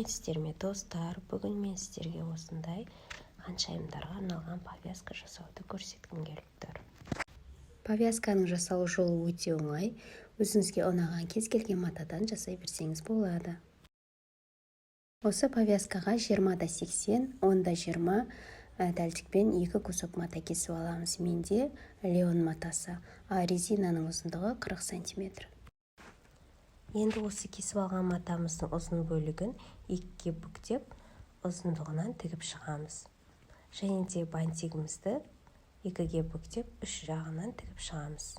сәлеметсіздер ме достар? Бүгін мен сіздерге осындай ханшайымдарға арналған повязка жасауды көрсеткім келіп тұр. Повязканың жасалу жолы өте оңай. Өзіңізге ұнаған кез келген матадан жасай берсеңіз болады. Осы повязкаға 20-80, 10-20 дәлдікпен 2 кусок мата кесіп аламыз. Менде леон матасы, а резинаның ұзындығы 40 см. Енді осы кесіп алған матамыздың ұзын бөлігін екіге бүктеп, ұзындығынан тігіп шығамыз. Және де бантигімізді екіге бүктеп, үш жағынан тігіп шығамыз.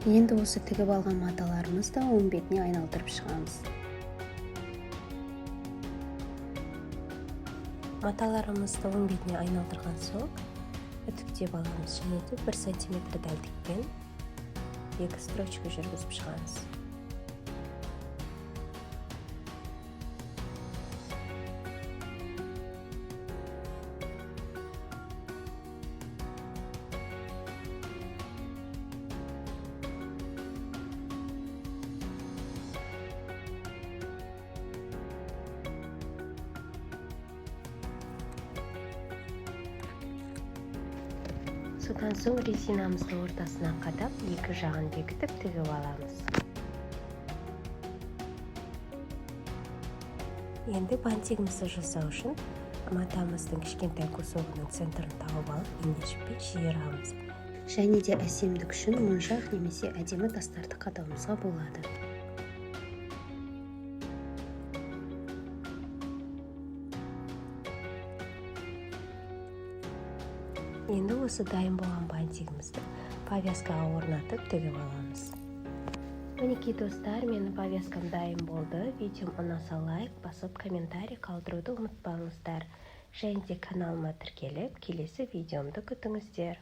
Енді осы тігіп алған маталарымызды оң бетіне айналдырып шығамыз. Маталарымызды оң бетіне айналдырған соң үтіктеп аламыз және де 1 см дәлдікпен 2 строчка жүргізіп шығамыз. Содан соң резинамызды ортасына қадап, екі жағын бекітіп тігіп аламыз. Енді бантигімізді жасау үшін матамыздың кішкентай кусогының центрін тауып алып, ине жіппен шиырамыз. Және де әсемдік үшін моншақ немесе әдемі тастарды қадауымызға болады. Енді осы дайын болған бантигімізді повязкаға орнатып тігіп аламыз. Мінекей достар, менің повязкам дайын болды. Видеом ұнаса лайк басып, комментарий қалдыруды ұмытпаңыздар. Және де каналыма тіркеліп, келесі видеомды күтіңіздер.